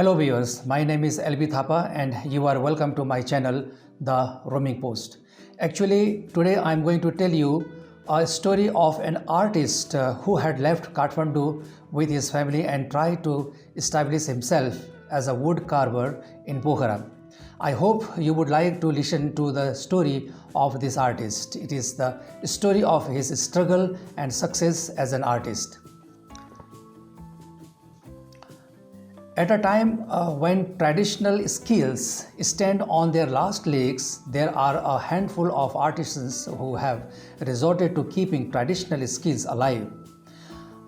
Hello viewers, my name is LB Thapa and you are welcome to my channel, The Roaming Post. Actually, today I am going to tell you a story of an artist who had left Kathmandu with his family and tried to establish himself as a wood carver in Pokhara. I hope you would like to listen to the story of this artist. It is the story of his struggle and success as an artist. At a time when traditional skills stand on their last legs, there are a handful of artisans who have resorted to keeping traditional skills alive.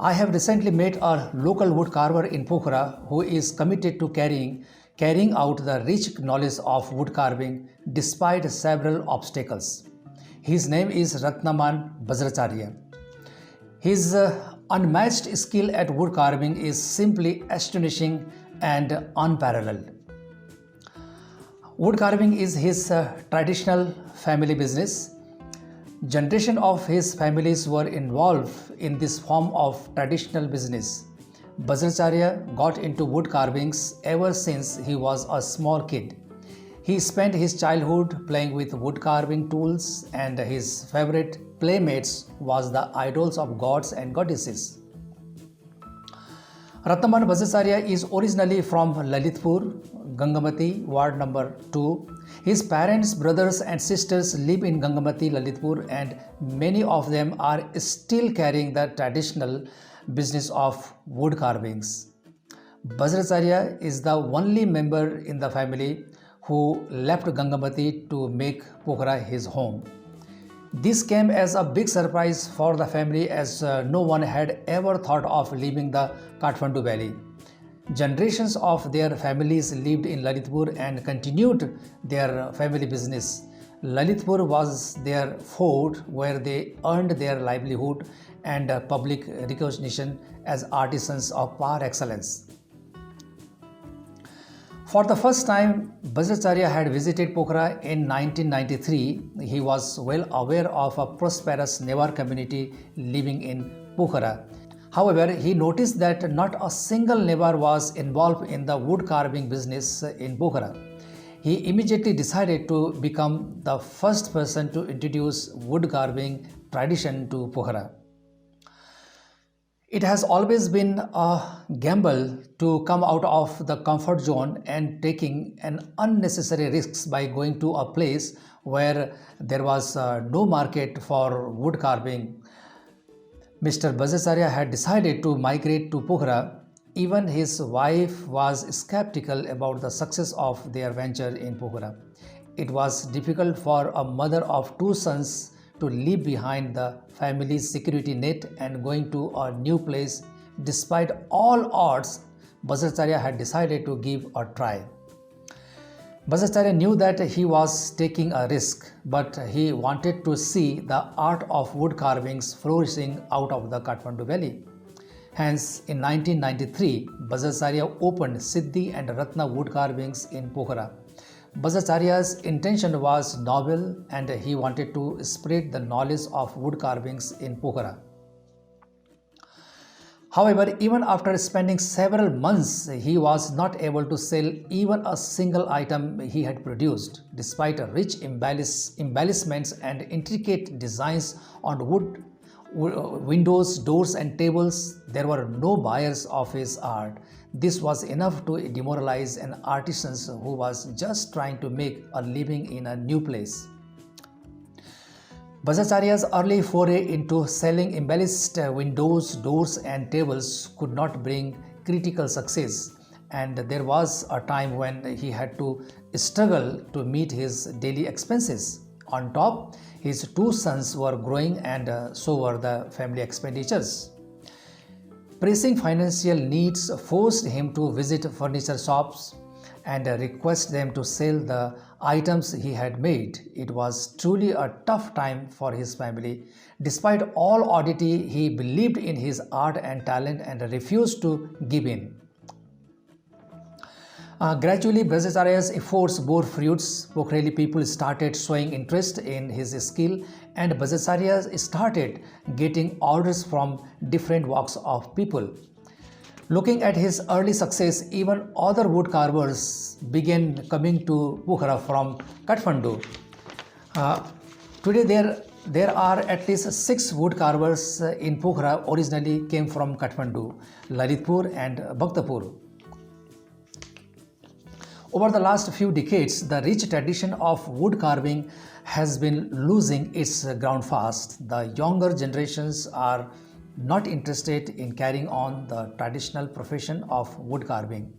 I have recently met a local wood carver in Pokhara who is committed to carrying out the rich knowledge of wood carving despite several obstacles. His name is Vajracharya. His unmatched skill at wood carving is simply astonishing and unparalleled. Wood carving is his traditional family business. Generation of his families were involved in this form of traditional business. Vajracharya got into wood carvings ever since he was a small kid. He spent his childhood playing with wood carving tools, and his favorite playmates was the idols of gods and goddesses. Vajracharya is originally from Lalitpur, Gangamati, Ward number 2. His parents, brothers and sisters live in Gangamati, Lalitpur, and many of them are still carrying the traditional business of wood carvings. Vajracharya is the only member in the family who left Gangamati to make Pokhara his home. This came as a big surprise for the family, as no one had ever thought of leaving the Kathmandu valley. Generations of their families lived in Lalitpur and continued their family business. Lalitpur was their fort where they earned their livelihood and public recognition as artisans of par excellence. For the first time, Vajracharya had visited Pokhara in 1993. He was well aware of a prosperous Newar community living in Pokhara. However, he noticed that not a single Newar was involved in the wood carving business in Pokhara. He immediately decided to become the first person to introduce wood carving tradition to Pokhara. It has always been a gamble to come out of the comfort zone and taking an unnecessary risks by going to a place where there was no market for wood carving. Mr. Vajracharya had decided to migrate to Pokhara. Even his wife was skeptical about the success of their venture in Pokhara. It was difficult for a mother of two sons to leave behind the family's security net and going to a new place. Despite all odds, Vajracharya had decided to give a try. Vajracharya knew that he was taking a risk, but he wanted to see the art of wood carvings flourishing out of the Kathmandu valley. Hence, in 1993, Vajracharya opened Siddhi and Ratna wood carvings in Pokhara. Vajracharya's intention was noble and he wanted to spread the knowledge of wood carvings in Pokhara. However, even after spending several months, he was not able to sell even a single item he had produced. Despite rich embellishments and intricate designs on wood windows, doors and tables, there were no buyers of his art. This was enough to demoralize an artisan who was just trying to make a living in a new place. Vajracharya's early foray into selling embellished windows, doors and tables could not bring critical success, and there was a time when he had to struggle to meet his daily expenses. On top, his two sons were growing and so were the family expenditures. Pressing financial needs forced him to visit furniture shops and request them to sell the items he had made. It was truly a tough time for his family. Despite all oddity, he believed in his art and talent and refused to give in. Gradually, Vajracharya's efforts bore fruits. Pokhreli people started showing interest in his skill, and Vajracharya started getting orders from different walks of people. Looking at his early success, even other wood carvers began coming to Pokhara from Kathmandu. Uh, Today there are at least 6 wood carvers in Pokhara originally came from Kathmandu, Lalitpur and Bhaktapur. Over the last few decades, the rich tradition of wood carving has been losing its ground fast. The younger generations are not interested in carrying on the traditional profession of wood carving.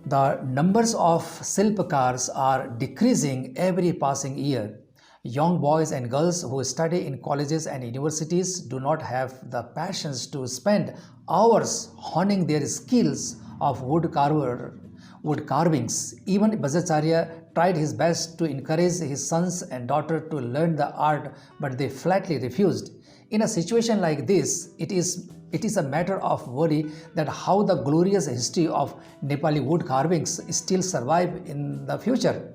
The numbers of silpakars are decreasing every passing year. Young boys and girls who study in colleges and universities do not have the passions to spend hours honing their skills of wood carvings. Even Bhattacharya tried his best to encourage his sons and daughter to learn the art, but they flatly refused. In a situation like this, it is a matter of worry that how the glorious history of Nepali wood carvings still survive in the future.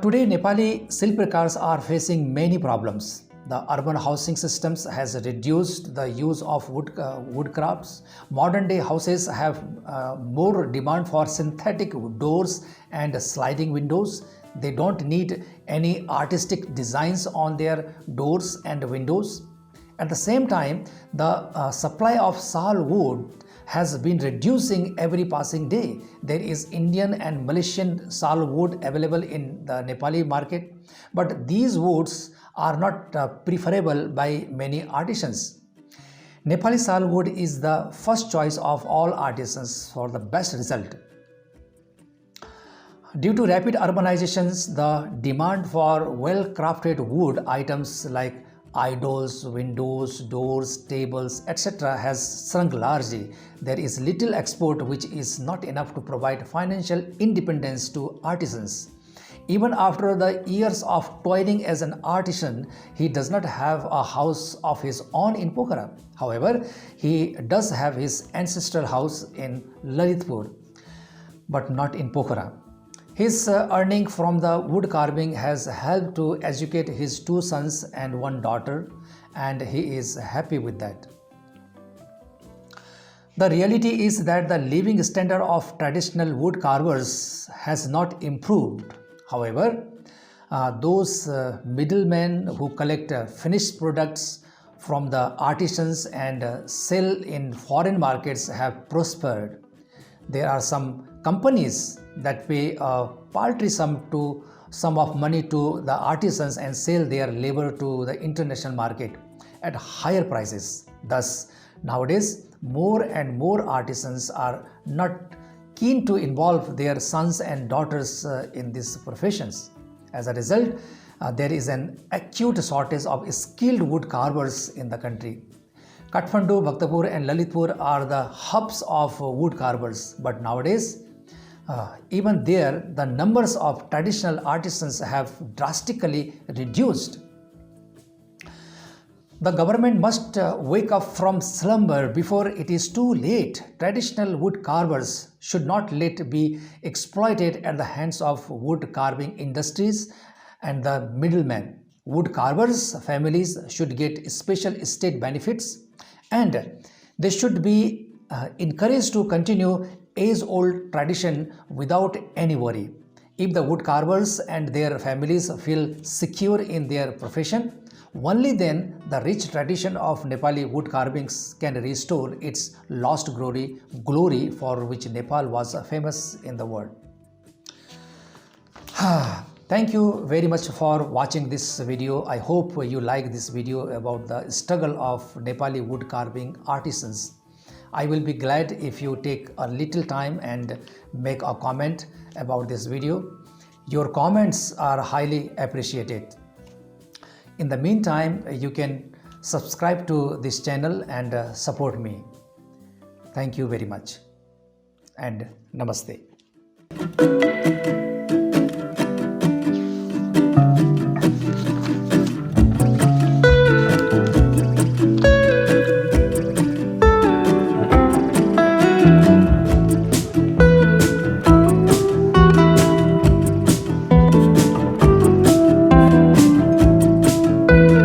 Today, Nepali silpakars are facing many problems. The urban housing systems has reduced the use of wood crafts. Modern day houses have more demand for synthetic doors and sliding windows. They don't need any artistic designs on their doors and windows. At the same time, the supply of sal wood has been reducing every passing day. There is Indian and Malaysian sal wood available in the Nepali market, but these woods are not preferable by many artisans. Nepali sal wood is the first choice of all artisans for the best result. Due to rapid urbanizations, the demand for well-crafted wood items like idols, windows, doors, tables, etc. has shrunk largely. There is little export, which is not enough to provide financial independence to artisans. Even after the years of toiling as an artisan, he does not have a house of his own in Pokhara. However, he does have his ancestral house in Lalitpur, but not in Pokhara. His earning from the wood carving has helped to educate his 2 sons and 1 daughter, and he is happy with that. The reality is that the living standard of traditional wood carvers has not improved. However, those middlemen who collect finished products from the artisans and sell in foreign markets have prospered. There are some companies that pay a paltry sum of money to the artisans and sell their labor to the international market at higher prices. Thus, nowadays, more and more artisans are not keen to involve their sons and daughters in these professions. As a result, there is an acute shortage of skilled wood carvers in the country. Kathmandu, Bhaktapur and Lalitpur are the hubs of wood carvers, but nowadays, even there, the numbers of traditional artisans have drastically reduced. The government must wake up from slumber before it is too late. Traditional wood carvers should not let be exploited at the hands of wood carving industries and the middlemen. Wood carvers' families should get special state benefits, and they should be encouraged to continue age-old tradition without any worry. If the wood carvers and their families feel secure in their profession, only then the rich tradition of Nepali wood carvings can restore its lost glory for which Nepal was famous in the world. Thank you very much for watching this video. I hope you like this video about the struggle of Nepali wood carving artisans. I will be glad if you take a little time and make a comment about this video. Your comments are highly appreciated. In the meantime, you can subscribe to this channel and support me. Thank you very much and namaste.